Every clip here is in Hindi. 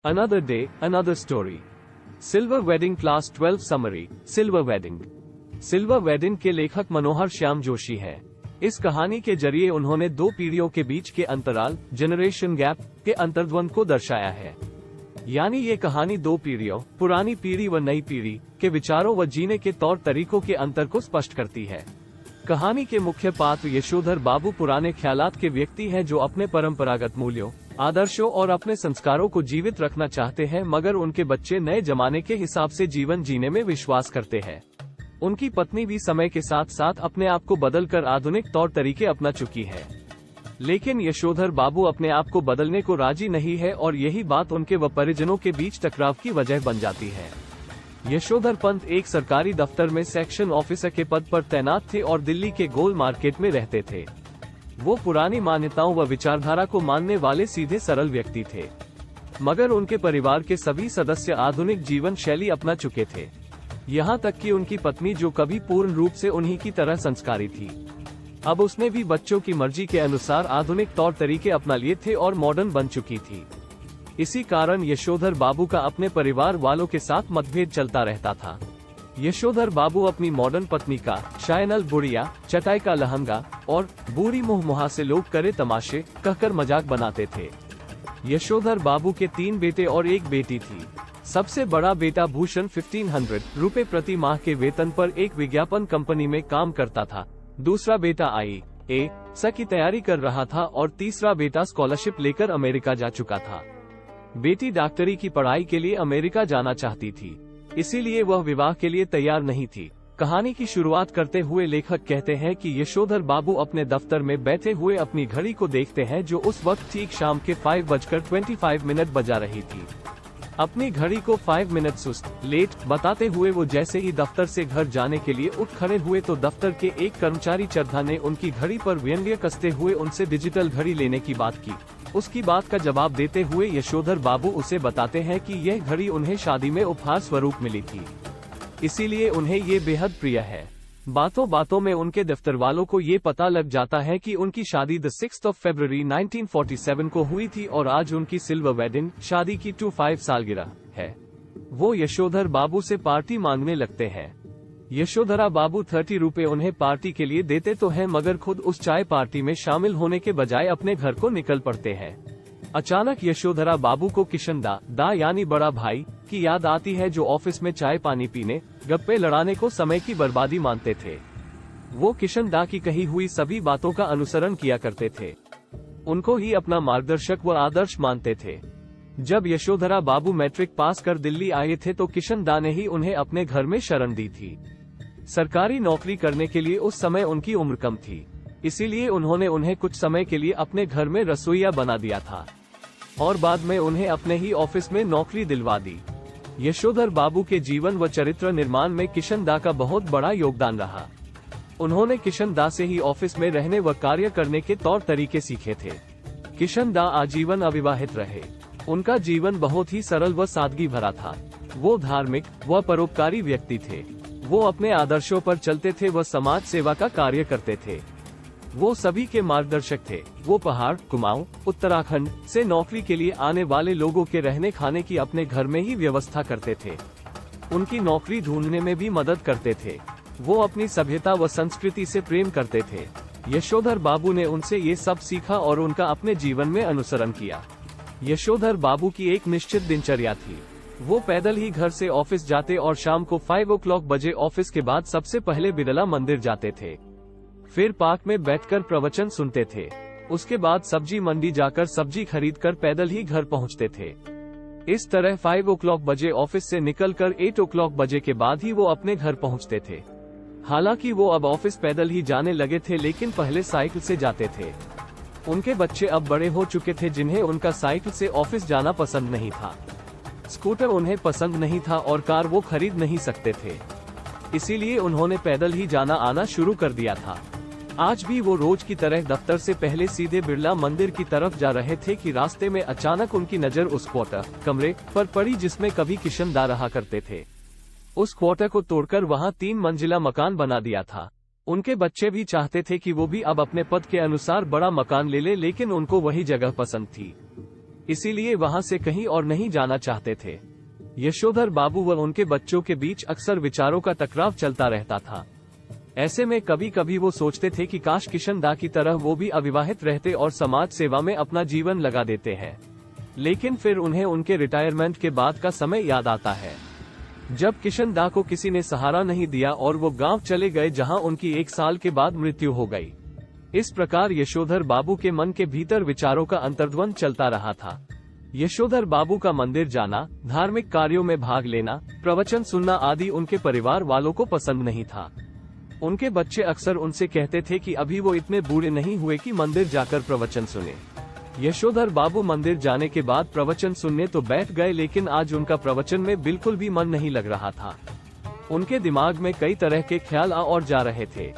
Another day, another story. Silver Wedding Class 12 Summary. Silver Wedding. Silver wedding के लेखक मनोहर श्याम जोशी हैं। इस कहानी के जरिए उन्होंने दो पीढ़ियों के बीच के अंतराल, जनरेशन गैप के अंतर्द्वंद को दर्शाया है। यानी ये कहानी दो पीढ़ियों, पुरानी पीढ़ी व नई पीढ़ी के विचारों व जीने के तौर तरीकों के अंतर को स्पष्ट करती है। कहानी के मुख्य पात्र यशोधर बाबू पुराने ख्यालात के व्यक्ति हैं जो अपने परंपरागत मूल्यों, आदर्शों और अपने संस्कारों को जीवित रखना चाहते हैं, मगर उनके बच्चे नए जमाने के हिसाब से जीवन जीने में विश्वास करते हैं। उनकी पत्नी भी समय के साथ साथ अपने आप को बदलकर आधुनिक तौर तरीके अपना चुकी है, लेकिन यशोधर बाबू अपने आप को बदलने को राजी नहीं है और यही बात उनके व परिजनों के बीच टकराव की वजह बन जाती है। यशोधर पंत एक सरकारी दफ्तर में सेक्शन ऑफिसर के पद पर तैनात थे और दिल्ली के गोल मार्केट में रहते थे। वो पुरानी मान्यताओं व विचारधारा को मानने वाले सीधे सरल व्यक्ति थे, मगर उनके परिवार के सभी सदस्य आधुनिक जीवन शैली अपना चुके थे। यहाँ तक कि उनकी पत्नी, जो कभी पूर्ण रूप से उन्हीं की तरह संस्कारी थी, अब उसने भी बच्चों की मर्जी के अनुसार आधुनिक तौर तरीके अपना लिए थे और मॉडर्न बन चुकी थी। इसी कारण यशोधर बाबू का अपने परिवार वालों के साथ मतभेद चलता रहता था। यशोधर बाबू अपनी मॉडर्न पत्नी का शायनल बुढ़िया, चटाई का लहंगा और बूढ़ी मुँह मुहा से लोग करे तमाशे कहकर मजाक बनाते थे। यशोधर बाबू के 3 बेटे और 1 बेटी थी। सबसे बड़ा बेटा भूषण 1500 रुपए प्रति माह के वेतन पर एक विज्ञापन कंपनी में काम करता था। दूसरा बेटा IAS की तैयारी कर रहा था और तीसरा बेटा स्कॉलरशिप लेकर अमेरिका जा चुका था। बेटी डॉक्टरी की पढ़ाई के लिए अमेरिका जाना चाहती थी, इसीलिए वह विवाह के लिए तैयार नहीं थी। कहानी की शुरुआत करते हुए लेखक कहते हैं कि यशोधर बाबू अपने दफ्तर में बैठे हुए अपनी घड़ी को देखते हैं, जो उस वक्त ठीक शाम के 5:25 बजा रही थी। अपनी घड़ी को 5 मिनट सुस्त, लेट बताते हुए वो जैसे ही दफ्तर से घर जाने के लिए उठ खड़े हुए तो दफ्तर के एक कर्मचारी चरधा ने उनकी घड़ी पर व्यंग्य कसते हुए उनसे डिजिटल घड़ी लेने की बात की। उसकी बात का जवाब देते हुए यशोधर बाबू उसे बताते हैं कि यह घड़ी उन्हें शादी में उपहार स्वरूप मिली थी, इसीलिए उन्हें ये बेहद प्रिय है। बातों बातों में उनके दफ्तर वालों को ये पता लग जाता है कि उनकी शादी 6 फरवरी 1947 को हुई थी और आज उनकी सिल्वर वेडिंग शादी की 25 सालगिरह है। वो यशोधर बाबू से पार्टी मांगने लगते हैं। यशोधरा बाबू 30 रुपए उन्हें पार्टी के लिए देते तो हैं, मगर खुद उस चाय पार्टी में शामिल होने के बजाय अपने घर को निकल पड़ते हैं। अचानक यशोधरा बाबू को किशन दा यानी बड़ा भाई की याद आती है, जो ऑफिस में चाय पानी पीने, गप्पे लड़ाने को समय की बर्बादी मानते थे। वो किशन दा की कही हुई सभी बातों का अनुसरण किया करते थे, उनको ही अपना मार्गदर्शक व आदर्श मानते थे। जब यशोधरा बाबू मैट्रिक पास कर दिल्ली आए थे तो किशन दा ने ही उन्हें अपने घर में शरण दी थी। सरकारी नौकरी करने के लिए उस समय उनकी उम्र कम थी, इसीलिए उन्होंने उन्हें कुछ समय के लिए अपने घर में रसोइया बना दिया था और बाद में उन्हें अपने ही ऑफिस में नौकरी दिलवा दी। यशोधर बाबू के जीवन व चरित्र निर्माण में किशन दा का बहुत बड़ा योगदान रहा। उन्होंने किशन दा से ही ऑफिस में रहने व कार्य करने के तौर तरीके सीखे थे। किशन दा आजीवन अविवाहित रहे। उनका जीवन बहुत ही सरल व सादगी भरा था। वो धार्मिक व परोपकारी व्यक्ति थे। वो अपने आदर्शों पर चलते थे व समाज सेवा का कार्य करते थे। वो सभी के मार्गदर्शक थे। वो पहाड़, कुमाऊं, उत्तराखंड से नौकरी के लिए आने वाले लोगों के रहने खाने की अपने घर में ही व्यवस्था करते थे। उनकी नौकरी ढूंढने में भी मदद करते थे। वो अपनी सभ्यता व संस्कृति से प्रेम करते थे। यशोधर बाबू ने उनसे ये सब सीखा और उनका अपने जीवन में अनुसरण किया। यशोधर बाबू की एक निश्चित दिनचर्या थी। वो पैदल ही घर से ऑफिस जाते और शाम को 5 o'clock बजे ऑफिस के बाद सबसे पहले बिरला मंदिर जाते थे। फिर पार्क में बैठकर प्रवचन सुनते थे। उसके बाद सब्जी मंडी जाकर सब्जी खरीदकर पैदल ही घर पहुंचते थे। इस तरह 5 o'clock बजे ऑफिस से निकलकर 8 o'clock बजे के बाद ही वो अपने घर पहुंचते थे। हालांकि वो अब ऑफिस पैदल ही जाने लगे थे, लेकिन पहले साइकिल से जाते थे। उनके बच्चे अब बड़े हो चुके थे, जिन्हें उनका साइकिल से ऑफिस जाना पसंद नहीं था। स्कूटर उन्हें पसंद नहीं था और कार वो खरीद नहीं सकते थे, इसीलिए उन्होंने पैदल ही जाना आना शुरू कर दिया था। आज भी वो रोज की तरह दफ्तर से पहले सीधे बिरला मंदिर की तरफ जा रहे थे कि रास्ते में अचानक उनकी नजर उस क्वार्टर कमरे पर पड़ी जिसमें कभी किशन दा रहा करते थे। उस क्वार्टर को तोड़कर वहां 3 मंजिला मकान बना दिया था। उनके बच्चे भी चाहते थे कि वो भी अब अपने पद के अनुसार बड़ा मकान ले ले, लेकिन उनको वही जगह पसंद थी। इसीलिए वहां से कहीं और नहीं जाना चाहते थे। यशोधर बाबू व उनके बच्चों के बीच अक्सर विचारों का टकराव चलता रहता था। ऐसे में कभी कभी वो सोचते थे कि काश किशन दा की तरह वो भी अविवाहित रहते और समाज सेवा में अपना जीवन लगा देते हैं। लेकिन फिर उन्हें उनके रिटायरमेंट के बाद का समय याद आता है, जब किशन दा को किसी ने सहारा नहीं दिया और वो गांव चले गए जहां उनकी 1 साल के बाद मृत्यु हो गई। इस प्रकार यशोधर बाबू के मन के भीतर विचारों का अंतर्द्वंद चलता रहा था। यशोधर बाबू का मंदिर जाना, धार्मिक कार्यों में भाग लेना, प्रवचन सुनना आदि उनके परिवार वालों को पसंद नहीं था। उनके बच्चे अक्सर उनसे कहते थे कि अभी वो इतने बूढ़े नहीं हुए कि मंदिर जाकर प्रवचन सुने। यशोधर बाबू मंदिर जाने के बाद प्रवचन सुनने तो बैठ गए, लेकिन आज उनका प्रवचन में बिल्कुल भी मन नहीं लग रहा था। उनके दिमाग में कई तरह के ख्याल आ और जा रहे थे।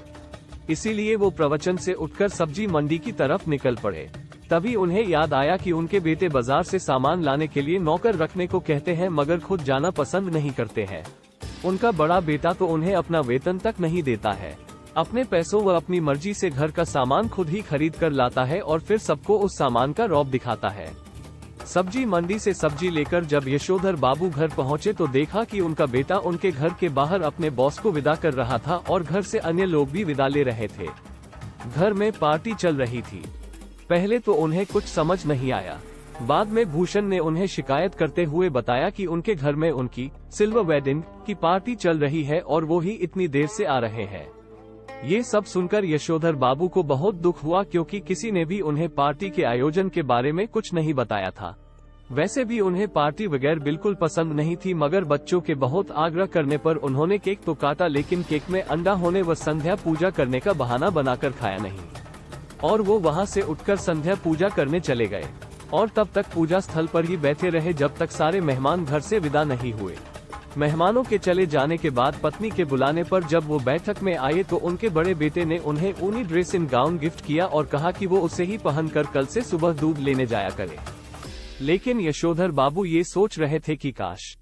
इसीलिए वो प्रवचन से उठकर सब्जी मंडी की तरफ निकल पड़े। तभी उन्हें याद आया कि उनके बेटे बाजार से सामान लाने के लिए नौकर रखने को कहते हैं, मगर खुद जाना पसंद नहीं करते हैं। उनका बड़ा बेटा तो उन्हें अपना वेतन तक नहीं देता है। अपने पैसों व अपनी मर्जी से घर का सामान खुद ही खरीद कर लाता है और फिर सबको उस सामान का रौब दिखाता है। सब्जी मंडी से सब्जी लेकर जब यशोधर बाबू घर पहुंचे तो देखा कि उनका बेटा उनके घर के बाहर अपने बॉस को विदा कर रहा था और घर से अन्य लोग भी विदा ले रहे थे। घर में पार्टी चल रही थी। पहले तो उन्हें कुछ समझ नहीं आया। बाद में भूषण ने उन्हें शिकायत करते हुए बताया कि उनके घर में उनकी सिल्वर वेडिंग की पार्टी चल रही है और वो ही इतनी देर से आ रहे हैं। ये सब सुनकर यशोधर बाबू को बहुत दुख हुआ, क्योंकि किसी ने भी उन्हें पार्टी के आयोजन के बारे में कुछ नहीं बताया था। वैसे भी उन्हें पार्टी वगैरह बिल्कुल पसंद नहीं थी, मगर बच्चों के बहुत आग्रह करने पर उन्होंने केक तो काटा, लेकिन केक में अंडा होने व संध्या पूजा करने का बहाना बनाकर खाया नहीं। और वो वहां से उठकर संध्या पूजा करने चले गए और तब तक पूजा स्थल पर ही बैठे रहे जब तक सारे मेहमान घर से विदा नहीं हुए। मेहमानों के चले जाने के बाद पत्नी के बुलाने पर जब वो बैठक में आए तो उनके बड़े बेटे ने उन्हें ऊनी ड्रेसिंग गाउन गिफ्ट किया और कहा कि वो उसे ही पहनकर कल से सुबह दूध लेने जाया करे। लेकिन यशोधर बाबू ये सोच रहे थे कि काश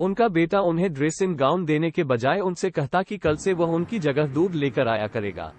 उनका बेटा उन्हें ड्रेसिंग गाउन देने के बजाय उनसे कहता कि कल से वह उनकी जगह दूध लेकर आया करेगा।